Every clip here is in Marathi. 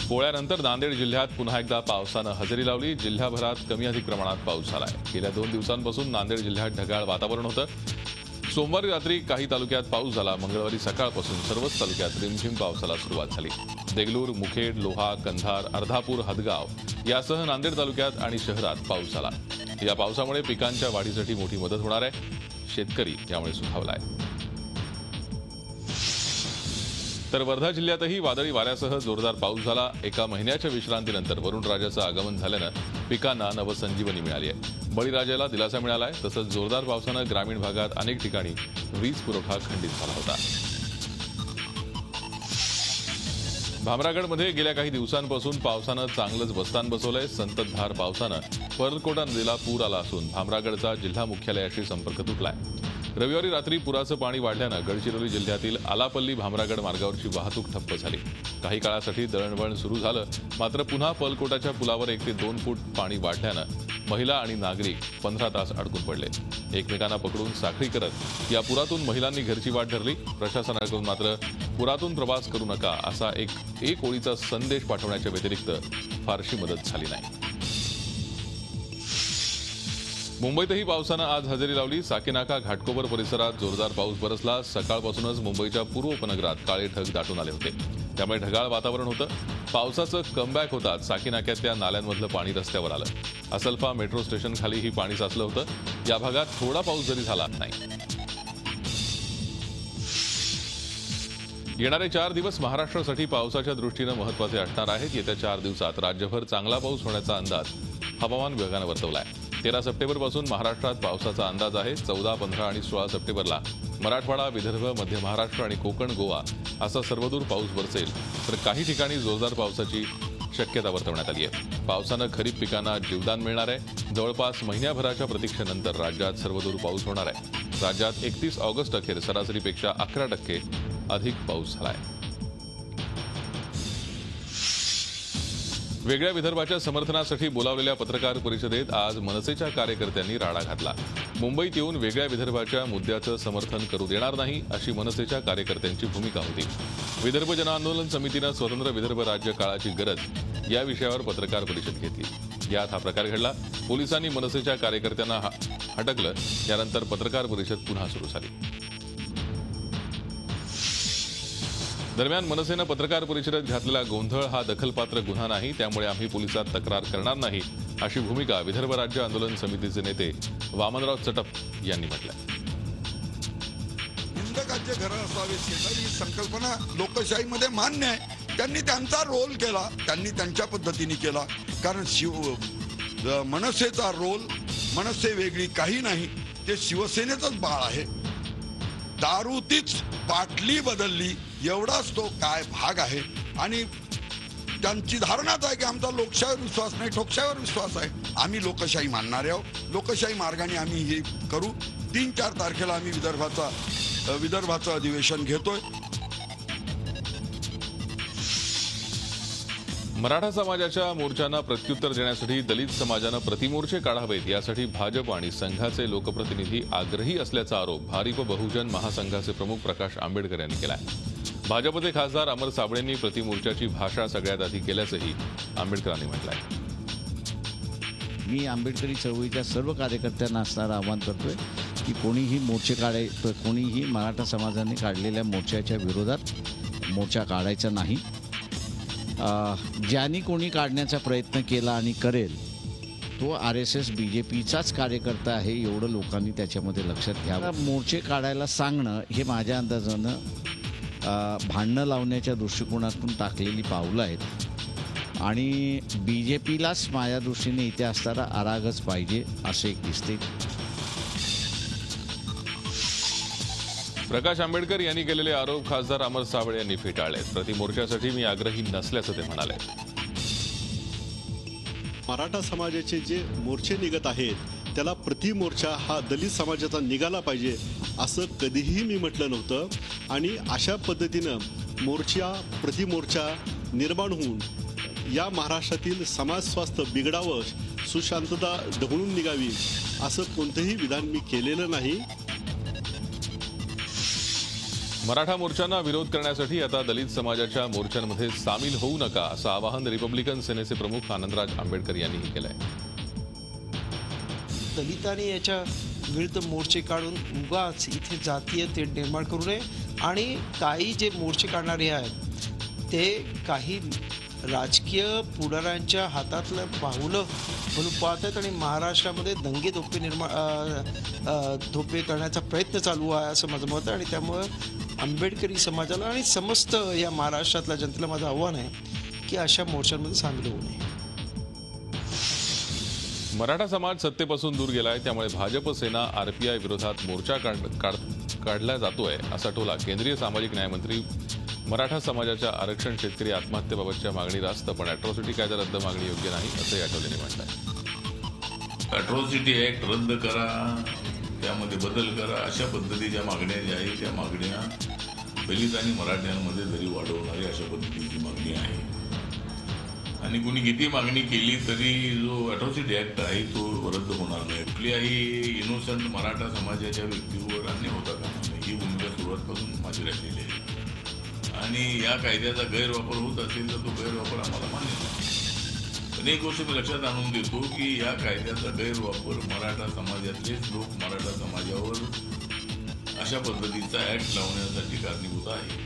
पोळ्यानंतर नांदेड जिल्ह्यात पुन्हा एकदा पावसानं हजेरी लावली। जिल्ह्याभरात कमी अधिक प्रमाणात पाऊस झालाय। गेल्या 2 दिवसांपासून नांदेड जिल्ह्यात ढगाळ वातावरण होतं। सोमवारी रात्री काही तालुक्यात पाऊस झाला। मंगळवारी सकाळपासून सर्वच तालुक्यात रिमझिम पावसाला सुरुवात झाली। देगलूर, मुखेड, लोहा, कंधार, अर्धापूर, हदगाव यासह नांदेड तालुक्यात आणि शहरात पाऊस झाला। या पावसामुळे पिकांच्या वाढीसाठी मोठी मदत होणार आहे। शेतकरी यामुळे सुखावलाय। तर वर्धा जिल्ह्यातही वादळी वाऱ्यासह जोरदार पाऊस झाला। एका महिन्याच्या विश्रांतीनंतर वरुणराजाचं आगमन झाल्यानं पिकांना नवसंजीवनी मिळाली आहे। बळीराजाला दिलासा मिळालाय। तसंच जोरदार पावसानं ग्रामीण भागात अनेक ठिकाणी वीज पुरवठा खंडित झाला होता। भामरागडमध्ये गेल्या काही दिवसांपासून पावसानं चांगलंच बस्तान बसवलंय। संततधार पावसानं पर्लकोटा नदीला पूर आला असून भामरागडचा जिल्हा मुख्यालयाशी संपर्क तुटलाय। रविवारी रात्री पुराचं पाणी वाढल्यानं गडचिरोली जिल्ह्यातील आलापल्ली भामरागड मार्गावरची वाहतूक ठप्प झाली। काही काळासाठी दळणवळण सुरू झालं, मात्र पुन्हा पर्लकोटाच्या पुलावर 1 ते 2 फूट पाणी वाढल्यानं महिला आणि नागरिक 15 तास अडकून पडले। एकमेकांना पकडून साखळी करत या पुरातून महिलांनी घरची वाट धरली। प्रशासनाकडून मात्र पुरातून प्रवास करू नका असा एक ओळीचा संदेश पाठवण्याच्या व्यतिरिक्त फारशी मदत झाली नाही। मुंबईतही पावसानं आज हजेरी लावली। साकीनाका, घाटकोपर परिसरात जोरदार पाऊस बरसला। सकाळपासूनच मुंबईच्या पूर्व उपनगरात काळे ढग दाटून आले होते, त्यामुळे ढगाळ वातावरण होतं। पावसाचं कमबॅक होताच साकीनाक्यातल्या नाल्यांमधलं पाणी रस्त्यावर आलं। असल्फा मेट्रो स्टेशन खालीही पाणी साचलं होतं। या भागात थोडा पाऊस जरी झाला नाही। येणारे 4 दिवस महाराष्ट्रासाठी पावसाच्या दृष्टीनं महत्त्वाचे असणार आहेत। येत्या 4 दिवसात राज्यभर चांगला पाऊस होण्याचा अंदाज हवामान विभागानं वर्तवला आहे। 13 सप्टेंबरपासून महाराष्ट्रात पावसाचा अंदाज आहे। 14, 15 आणि 16 सप्टेंबरला मराठवाडा, विदर्भ, मध्य महाराष्ट्र आणि कोकण, गोवा असा सर्वदूर पाऊस बरसेल, तर काही ठिकाणी जोरदार पावसाची शक्यता वर्तवण्यात आली आहे। पावसानं खरीप पिकांना जीवदान मिळणार आहे। जवळपास महिन्याभराच्या प्रतीक्षेनंतर राज्यात सर्वदूर पाऊस होणार आहे। राज्यात 31 ऑगस्ट अखेर सरासरीपेक्षा 11% अधिक पाऊस झाला आहे। वेगळ्या विदर्भाच्या समर्थनासाठी बोलावलेल्या पत्रकार परिषदेत आज मनसेच्या कार्यकर्त्यांनी राडा घातला। मुंबईत येऊन वेगळ्या विदर्भाच्या मुद्द्याचं समर्थन करू देणार नाही अशी मनसेच्या कार्यकर्त्यांची भूमिका होती। विदर्भ जनआंदोलन समितीनं स्वतंत्र विदर्भ राज्य काळाची गरज या विषयावर पत्रकार परिषद घेतली। यात हा प्रकार घडला। पोलिसांनी मनसेच्या कार्यकर्त्यांना हटकलं। यानंतर पत्रकार परिषद पुन्हा सुरू झाली। दरम्यान मनसेनं पत्रकार परिषदेत घातलेला गोंधळ हा दखलपात्र गुन्हा नाही, त्यामुळे आम्ही पोलिसात तक्रार करणार नाही अशी भूमिका विदर्भ राज्य आंदोलन समितीचे नेते वामनराव चटप यांनी म्हटलंय। निंदकाचे घरं असावेत ही संकल्पना लोकशाहीमध्ये मान्य आहे। त्यांनी त्यांचा रोल केला, त्यांनी त्यांच्या पद्धतीने केला। कारण मनसेचा रोल, मनसे वेगळी काही नाही, ते शिवसेनेचंच बाळ आहे। दारू तीच बाटली बदलली एवढाच तो काय भाग आहे। आणि त्यांची धारणाच आहे की आमचा लोकशाहीवर विश्वास नाही, ठोकशाहीवर विश्वास आहे। आम्ही लोकशाही मानणारे आहोत। लोकशाही मार्गाने आम्ही हे करू। 3-4 तारखेला आम्ही विदर्भाचं अधिवेशन घेतोय। मराठा समाजाच्या मोर्चांना प्रत्युत्तर देण्यासाठी दलित समाजानं प्रतिमोर्चे काढावेत यासाठी भाजप आणि संघाचे लोकप्रतिनिधी आग्रही असल्याचा आरोप भारिप बहुजन महासंघाचे प्रमुख प्रकाश आंबेडकर यांनी केला आहे। भाजपचे खासदार अमर साबळेंनी प्रतिमोर्चाची भाषा सगळ्यात आधी केल्याचंही आंबेडकरांनी म्हटलंय। मी आंबेडकरी चळवळीच्या सर्व कार्यकर्त्यांना असणारं आवाहन करतोय की कोणीही मराठा समाजाने काढलेल्या मोर्चाच्या विरोधात मोर्चा काढायचा नाही। ज्यांनी कोणी काढण्याचा प्रयत्न केला आणि करेल तो RSS BJPचाच कार्यकर्ता आहे, एवढं लोकांनी त्याच्यामध्ये लक्षात घ्यावं। मोर्चे काढायला सांगणं हे माझ्या अंदाजानं भांडणं लावण्याच्या दृष्टिकोनातून टाकलेली पावलं आहेत आणि BJPलाच माझ्या दृष्टीने इथे असणारा अरागच पाहिजे असे एक दिसते। प्रकाश आंबेडकर यांनी केलेले आरोप खासदार अमर साबळे यांनी फेटाळले। प्रतिमोर्चासाठी मी आग्रही नसल्याचं ते म्हणाले। मराठा समाजाचे जे मोर्चे निघत आहेत त्याला प्रतिमोर्चा हा दलित समाजाचा निघाला पाहिजे असं कधीही मी म्हटलं नव्हतं। आणि अशा पद्धतीनं प्रतिमोर्चा निर्माण होऊन या महाराष्ट्रातील समाज स्वास्थ्य बिघडावं, सुशांतता ढवळून निघावी असं कोणतंही विधान मी केलेलं नाही। मराठा मोर्चांना विरोध करण्यासाठी आता दलित समाजाच्या मोर्चांमध्ये सामील होऊ नका असं आवाहन रिपब्लिकन सेनेचे प्रमुख आनंदराज आंबेडकर यांनीही केलंय. दलितांनी याच्या विरुद्ध मोर्चे काढून उगाच इथे जातीय तेढ निर्माण करू नये आणि काही जे मोर्चे काढणारे आहेत ते काही राजकीय पुढाऱ्यांच्या हातातलं पाऊलं म्हणून पाहत आहेत आणि महाराष्ट्रामध्ये दंगे धोपे करण्याचा प्रयत्न चालू आहे असं माझं मत आहे. आणि त्यामुळं आंबेडकरी समाजाला आणि समस्त या महाराष्ट्रातल्या जनतेला माझं आव्हान आहे की अशा मोर्चांमध्ये सामील होऊ नये. मराठा समाज सत्तेपासून दूर गेलाय, त्यामुळे भाजप सेना आरपीआय विरोधात मोर्चा काढला जातोय असा टोला केंद्रीय सामाजिक न्यायमंत्री मराठा समाजाच्या आरक्षण शेतकरी आत्महत्येबाबतच्या मागणी रास्त पण अॅट्रॉसिटी कायदा रद्द मागणी योग्य नाही असंही आठवलेंनी म्हटलंय. अॅट्रॉसिटी ऍक्ट रद्द करा, त्यामध्ये बदल करा, अशा पद्धतीच्या मागण्या ज्या आहेत त्या मागण्या दलित आणि मराठ्यांमध्ये जरी वाढवणारी अशा पद्धतीची मागणी आहे. आणि कुणी किती मागणी केली तरी जो अॅट्रॉसिटी ऍक्ट आहे तो रद्द होणार नाही. कुठल्याही इनोसंट मराठा समाजाच्या व्यक्तीवर अन्याय होता कामा नये ही भूमिका सुरुवातपासून माझी राहिलेली आहे. आणि या कायद्याचा गैरवापर होत असेल तर तो गैरवापर आम्हाला मान्य नाही. पण एक गोष्ट मी लक्षात आणून देतो की या कायद्याचा गैरवापर मराठा समाजातलेच लोक मराठा समाजावर अशा पद्धतीचा ऍक्ट लावण्यासाठी कारणीभूत आहे.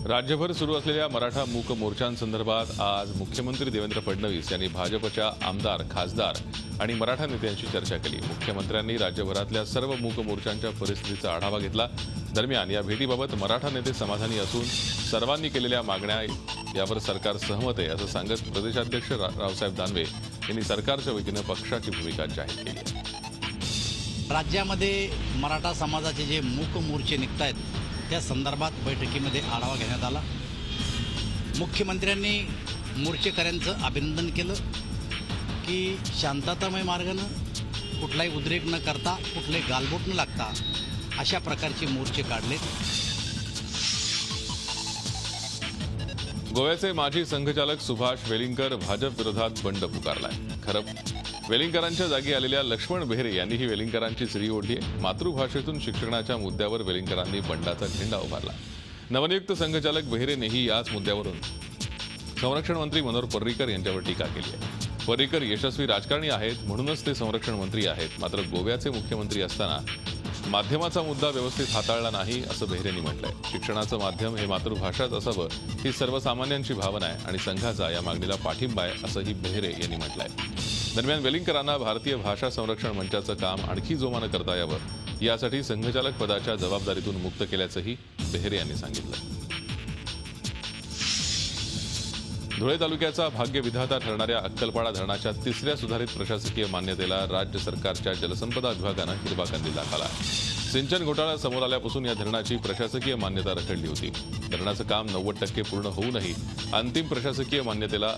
राज्यभर सुरू असलेल्या मराठा मूक मोर्चांसंदर्भात आज मुख्यमंत्री देवेंद्र फडणवीस यांनी भाजपच्या आमदार, खासदार आणि मराठा नेत्यांशी चर्चा केली. मुख्यमंत्र्यांनी राज्यभरातल्या सर्व मूक मोर्चांच्या परिस्थितीचा आढावा घेतला. दरम्यान या भेटीबाबत मराठा नेते समाधानी असून सर्वांनी केलेल्या मागण्या यावर सरकार सहमत आहे असं सांगत प्रदेशाध्यक्ष रावसाहेब दानवे यांनी सरकारच्या वतीनं पक्षाची भूमिका जाहीर केली आहे. राज्यामध्ये मराठा समाजाचे जे मूक मोर्चे निघत आहेत त्या संदर्भात बैठकीमध्ये आढावा घेण्यात आला. मुख्यमंत्र्यांनी मोर्चेकऱ्यांचं अभिनंदन केलं की शांततामय मार्गानं कुठलाही उद्रेक न करता कुठले गालबोट न लागता अशा प्रकारचे मोर्चे काढले. गोव्याचे माजी संघचालक सुभाष वेलिंगकर भाजप विरोधात बंड पुकारलाय. खरं वेलिंगकरांच्या जागी आलेल्या लक्ष्मण बेहरे यांनीही वेलिंगकरांची श्री ओढली आहे. मातृभाषेतून शिक्षणाच्या मुद्द्यावर वेलिंगकरांनी बंडाचा झेंडा उभारला. नवनियुक्त संघचालक बेहरेनेही याच मुद्द्यावरून संरक्षण मंत्री मनोहर पर्रीकर यांच्यावर टीका केली आहे. पर्रीकर यशस्वी राजकारणी आहेत म्हणूनच ते संरक्षण मंत्री आहेत, मात्र गोव्याचे मुख्यमंत्री असताना माध्यमाचा मुद्दा व्यवस्थित हाताळला नाही असं बेहरेंनी म्हटलंय. शिक्षणाचं माध्यम हे मातृभाषाच असावं ही सर्वसामान्यांची भावना आहे आणि संघाचा या मागणीला पाठिंबा आहे असंही बेहरे यांनी म्हटलंय. दरम्यान वेलिंगकरांना भारतीय भाषा संरक्षण मंचाचं काम आणखी जोमानं करता यावं यासाठी संघचालक पदाच्या जबाबदारीतून मुक्त केल्याचंही बेहरे यांनी सांगितलं. धुळे तालुक्याचा भाग्यविधाता ठरणाऱ्या अक्कलपाडा धरणाच्या तिसऱ्या सुधारित प्रशासकीय मान्यतेला राज्य सरकारच्या जलसंपदा विभागानं हिरवा कंदील दाखवला. सिंचन घोटाळा समोर आल्यापासून या धरणाची प्रशासकीय मान्यता रखडली होती. धरणाचं काम 90% पूर्ण होऊनही अंतिम प्रशासकीय मान्यतेला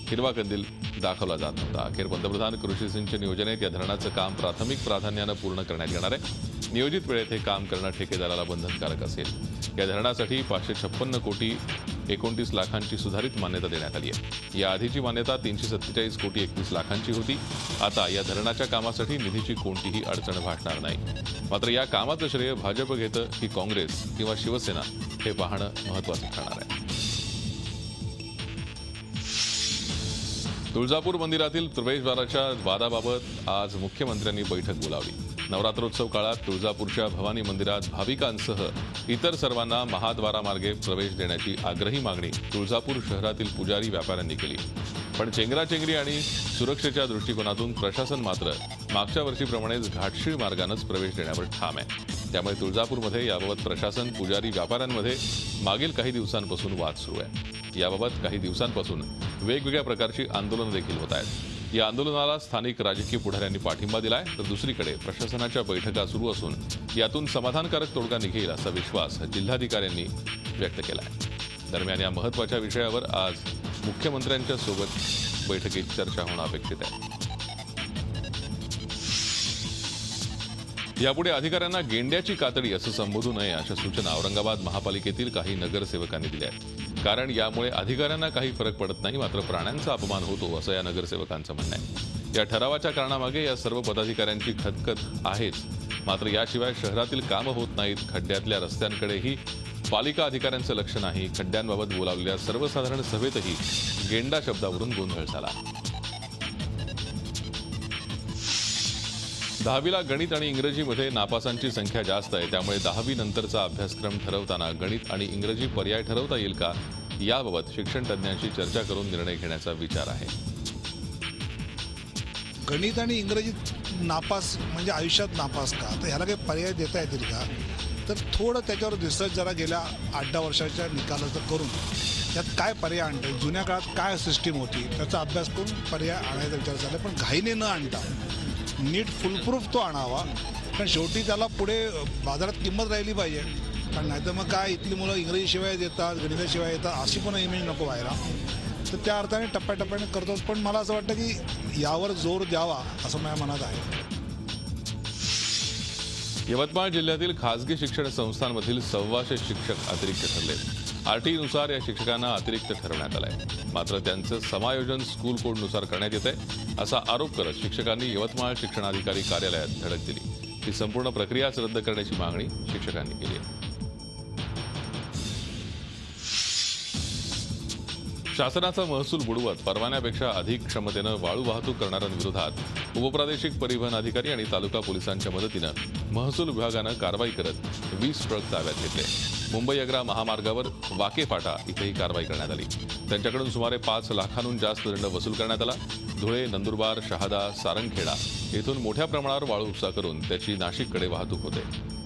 हिरवा कंदील दाखवला जात नव्हता. अखेर पंतप्रधान कृषी सिंचन योजनेत या धरणाचं काम प्राथमिक प्राधान्यानं पूर्ण करण्यात येणार आहे. नियोजित वेळेत हे काम करणं ठेकेदाराला बंधनकारक असेल. या धरणासाठी 556 कोटी 29 लाखांची सुधारित मान्यता देण्यात आली आहे. या आधीची मान्यता 347 कोटी 31 लाखांची होती. आता या धरणाच्या कामासाठी निधीची कोणतीही अडचण भासणार नाही. मात्र या कामाचं श्रेय भाजप घेतं की काँग्रेस किंवा शिवसेना हे पाहणं महत्त्वाचं ठरणार आहे. तुळजापूर मंदिरातील प्रवेशद्वाराच्या वादाबाबत आज मुख्यमंत्र्यांनी बैठक बोलावली. नवरात्रोत्सव काळात तुळजापूरच्या भवानी मंदिरात भाविकांसह इतर सर्वांना महाद्वारामार्गे प्रवेश देण्याची आग्रही मागणी तुळजापूर शहरातील पुजारी व्यापाऱ्यांनी केली. पण चेंगराचेंगरी आणि सुरक्षेच्या दृष्टिकोनातून प्रशासन मात्र मागच्या वर्षीप्रमाणेच घाटशीळ मार्गानंच प्रवेश देण्यावर ठाम आहे. त्यामुळे तुळजापूरमध्ये याबाबत प्रशासन, पुजारी, व्यापाऱ्यांमध्ये मागील काही दिवसांपासून वाद सुरू आहे. याबाबत काही दिवसांपासून वेगवेगळ्या प्रकारची आंदोलनं देखील होत आहेत. या आंदोलनाला स्थानिक राजकीय पुढाऱ्यांनी पाठिंबा दिलाय, तर दुसरीकडे प्रशासनाच्या बैठका सुरू असून यातून समाधानकारक तोडगा निघेल असा विश्वास जिल्हाधिकाऱ्यांनी व्यक्त केला आहे. दरम्यान या महत्त्वाच्या विषयावर आज मुख्यमंत्र्यांच्या सोबत बैठकीत चर्चा होणं अपेक्षित आहे. यापुढे अधिकाऱ्यांना गेंड्याची कातडी असं संबोधू नये अशा सूचना औरंगाबाद महापालिकेतील काही नगरसेवकांनी दिल्या आहेत. कारण यामुळे अधिकाऱ्यांना काही फरक पडत नाही, मात्र प्राण्यांचा अपमान होतो, असं या नगरसेवकांचं म्हणणं आहे. या ठरावाच्या कारणामागे या सर्व पदाधिकाऱ्यांची खतखत आहेच, मात्र याशिवाय शहरातील कामं होत नाहीत. खड्ड्यातल्या रस्त्यांकडेही पालिका अधिकाऱ्यांचं लक्ष नाही. खड्ड्यांबाबत बोलावलेल्या सर्वसाधारण सभेतही गेंडा शब्दावरून गोंधळ झाला. 10वीला गणित आणि इंग्रजीमध्ये नापासांची संख्या जास्त आहे, त्यामुळे 10वी नंतरचा अभ्यासक्रम ठरवताना गणित आणि इंग्रजी पर्याय ठरवता येईल का, याबाबत शिक्षण तज्ज्ञांशी चर्चा करून निर्णय घेण्याचा विचार आहे. गणित आणि इंग्रजीत नापास म्हणजे आयुष्यात नापास का, तर ह्याला काही पर्याय देता येतील का, तर थोडं त्याच्यावर रिसर्च जरा गेल्या 8-10 वर्षाच्या निकालाचं करून त्यात काय पर्याय आणता येईल, जुन्या काळात काय सिस्टीम होती त्याचा अभ्यास करून पर्याय आणायचा विचार झाला. पण घाईने न आणता नीट फुलप्रूफ तो आणावा, कारण शेवटी त्याला पुढे बाजारात किंमत राहिली पाहिजे. कारण नाहीतर मग काय इथली मुलं इंग्रजीशिवाय देतात, गणिताशिवाय येतात, अशी पण इमेज नको व्हायला. तर त्या अर्थाने टप्प्याटप्प्याने करतोच. पण मला असं वाटतं की यावर जोर द्यावा असं माझ्या मनात आहे. यवतमाळ जिल्ह्यातील खासगी शिक्षण संस्थांमधील 1,200 शिक्षक अतिरिक्त ठरले. आरटीनुसार या शिक्षकांना अतिरिक्त ठरवण्यात आलंय, मात्र त्यांचं समायोजन स्कूल कोडनुसार करण्यात येत आहे, असा आरोप करत शिक्षकांनी यवतमाळ शिक्षणाधिकारी कार्यालयात धडक दिली. ही संपूर्ण प्रक्रियाच रद्द करण्याची मागणी शिक्षकांनी केली आहे. शासनाचा महसूल बुडवत परवान्यापेक्षा अधिक क्षमतेनं वाळू वाहतूक करणाऱ्यांविरोधात उपप्रादेशिक परिवहन अधिकारी आणि तालुका पोलिसांच्या मदतीनं महसूल विभागानं कारवाई करत 20 ट्रक ताब्यात घेतले. मुंबई आग्रा महामार्गावर वाके फाटा इथे ही कारवाई करण्यात आली. त्यांच्याकडून सुमारे 5 लाखांहून जास्त दंड वसूल करण्यात आला. धुळे, नंदुरबार, शहादा, सारंगखेडा येथून मोठ्या प्रमाणावर वाळू उपसा करून त्याची नाशिककडे वाहतूक होते.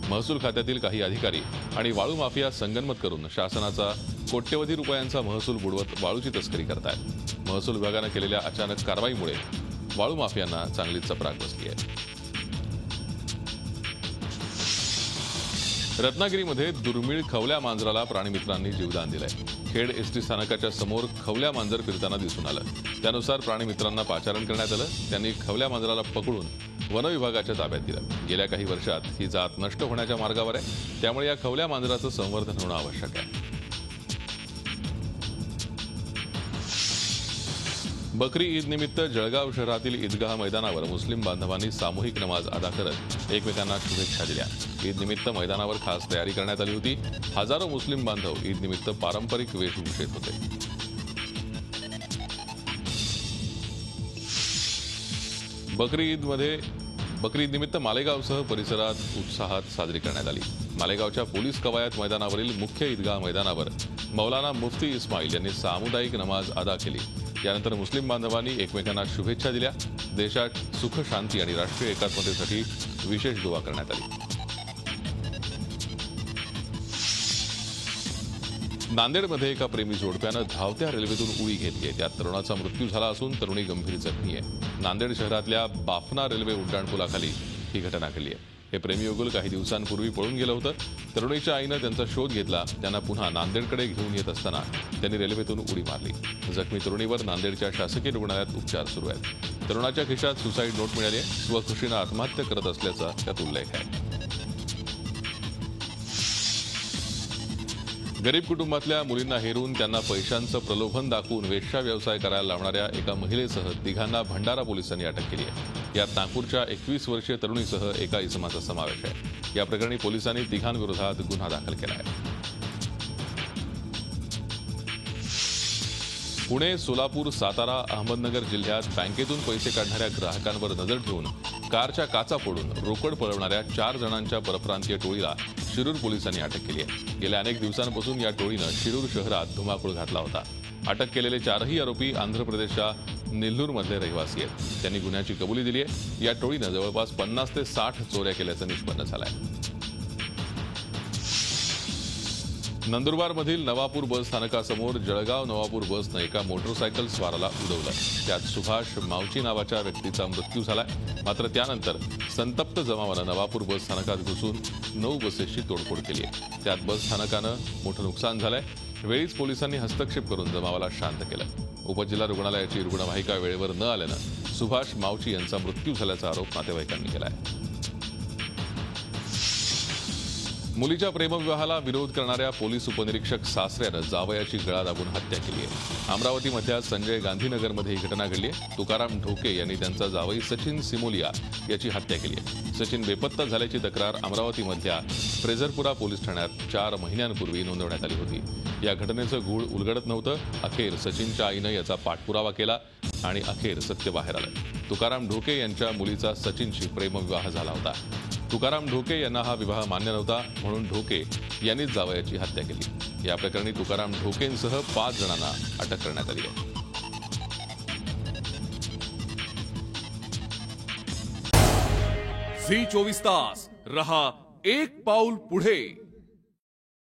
महसूल खात्यातील काही अधिकारी आणि वाळू माफिया संगनमत करून शासनाचा कोट्यवधी रुपयांचा महसूल बुडवत वाळूची तस्करी करतायत. महसूल विभागानं केलेल्या अचानक कारवाईमुळे वाळू माफियांना चांगलीच चपराक बसली आहे. रत्नागिरीमध्ये दुर्मिळ खवल्या मांजराला प्राणीमित्रांनी जीवदान दिलंय. खेड एसटी स्थानकाच्या समोर खवल्या मांजर फिरताना दिसून आलं. त्यानुसार प्राणीमित्रांना पाचारण करण्यात आलं. त्यांनी खवल्या मांजराला पकडून वन विभागाच्या ताब्यात दिलं. गेल्या काही वर्षात ही जात नष्ट होण्याच्या मार्गावर आहे, त्यामुळे या खवल्या मांजराचं संवर्धन होणं आवश्यक आहे. बकरी ईद निमित्त जळगाव शहरातील ईदगाह मैदानावर मुस्लिम बांधवांनी सामूहिक नमाज अदा करत एकमेकांना शुभेच्छा दिल्या. ईद निमित्त मैदानावर खास तयारी करण्यात आली होती. हजारो मुस्लिम बांधव ईद निमित्त पारंपरिक वेशभूषेत होते. बकरी ईद निमित्त मालेगावसह परिसरात उत्साहात साजरी करण्यात आली. मालेगावच्या पोलीस कवायत मैदानावरील मुख्य ईदगाह मैदानावर मौलाना मुफ्ती इस्माईल यांनी सामुदायिक नमाज अदा केली. यानंतर मुस्लिम बांधवांनी एकमेकांना शुभेच्छा दिल्या. देशात सुख, शांती आणि राष्ट्रीय एकात्मतेसाठी विशेष दुवा करण्यात आली. नांदेडमध्ये एका प्रेमी जोडप्यानं धावत्या रेल्वेतून उडी घेतली आहे. त्यात तरुणाचा मृत्यू झाला असून तरुणी गंभीर जखमी आहे. नांदेड शहरातल्या बाफना रेल्वे उड्डाणपुलाखाली ही घटना घडली आहे. हे प्रेमीयुगल काही दिवसांपूर्वी पळून गेलं होतं. तरुणीच्या आईनं त्यांचा शोध घेतला. त्यांना पुन्हा नांदेडकडे घेऊन येत असताना त्यांनी रेल्वेतून उडी मारली. जखमी तरुणीवर नांदेडच्या शासकीय रुग्णालयात उपचार सुरू आहेत. तरुणाच्या खिशात सुसाईड नोट मिळाली आहे. स्वखुशीनं आत्महत्या करत असल्याचा त्यात उल्लेख आहे. गरीब कुटुंबातल्या मुलींना हेरून त्यांना पैशांचं प्रलोभन दाखवून वेश्या व्यवसाय करायला लावणाऱ्या एका महिलेसह तिघांना भंडारा पोलिसांनी अटक केली आहे. यात नागपूरच्या 21 वर्षीय तरुणीसह एका इसमाचा समावेश आहे. या प्रकरणी पोलिसांनी तिघांविरोधात गुन्हा दाखल केला आहे. पुणे, सोलापूर, सातारा, अहमदनगर जिल्ह्यात बँकेतून पैसे काढणाऱ्या ग्राहकांवर नजर ठेवून कारच्या काचा फोडून रोकड पळवणाऱ्या 4 जणांच्या परप्रांतीय टोळीला शिरूर पोलिसांनी अटक केली आहे. गेल्या अनेक दिवसांपासून या टोळीनं शिरूर शहरात धुमाकूळ घातला होता. अटक केलेले 4ही आरोपी आंध्र प्रदेशच्या नेल्लूरमधले रहिवासी आहेत. त्यांनी गुन्ह्याची कबुली दिली आहे. या टोळीनं जवळपास 50 ते 60 चोऱ्या केल्याचं निष्पन्न झालं आहे. नंदुरबारमधील नवापूर बस स्थानकासमोर जळगाव नवापूर बसनं एका मोटरसायकल स्वाराला उडवलं. त्यात सुभाष मावची नावाच्या व्यक्तीचा मृत्यू झालाय. मात्र त्यानंतर संतप्त जमावानं नवापूर बस स्थानकात घुसून 9 बसेसची तोडफोड केली आहे. त्यात बस स्थानकानं मोठं नुकसान झालंय. वेळीच पोलिसांनी हस्तक्षेप करून जमावाला शांत केलं. उपजिल्हा रुग्णालयाची रुग्णवाहिका वेळेवर न आल्यानं सुभाष मावची यांचा मृत्यू झाल्याचा आरोप नातेवाईकांनी केला आहे. मुलीच्या प्रेमविवाहाला विरोध करणाऱ्या पोलीस उपनिरीक्षक सासऱ्यानं जावयाची गळा दाबून हत्या केली आहे. अमरावतीमधल्या संजय गांधीनगरमध्ये ही घटना घडली आहे. तुकाराम ढोके यांनी त्यांचा जावई सचिन सिमोलिया याची हत्या केली आहे. सचिन बेपत्ता झाल्याची तक्रार अमरावतीमधल्या फ्रेझरपुरा पोलीस ठाण्यात 4 महिन्यांपूर्वी नोंदवण्यात आली होती. या घटनेचं गूढ उलगडत नव्हतं. अखेर सचिनच्या आईनं याचा पाठपुरावा केला आणि अखेर सत्य बाहेर आलं. तुकाराम ढोके यांच्या मुलीचा सचिनशी प्रेमविवाह झाला होता. तुकाराम ढोके यांना हा विवाह मान्य नव्हता, म्हणून ढोके यांनीच जावयाची हत्या केली. या प्रकरणी तुकाराम ढोकेंसह 5 जणांना अटक करण्यात आली आहे. झी 24 तास रहा एक पाऊल पुढे.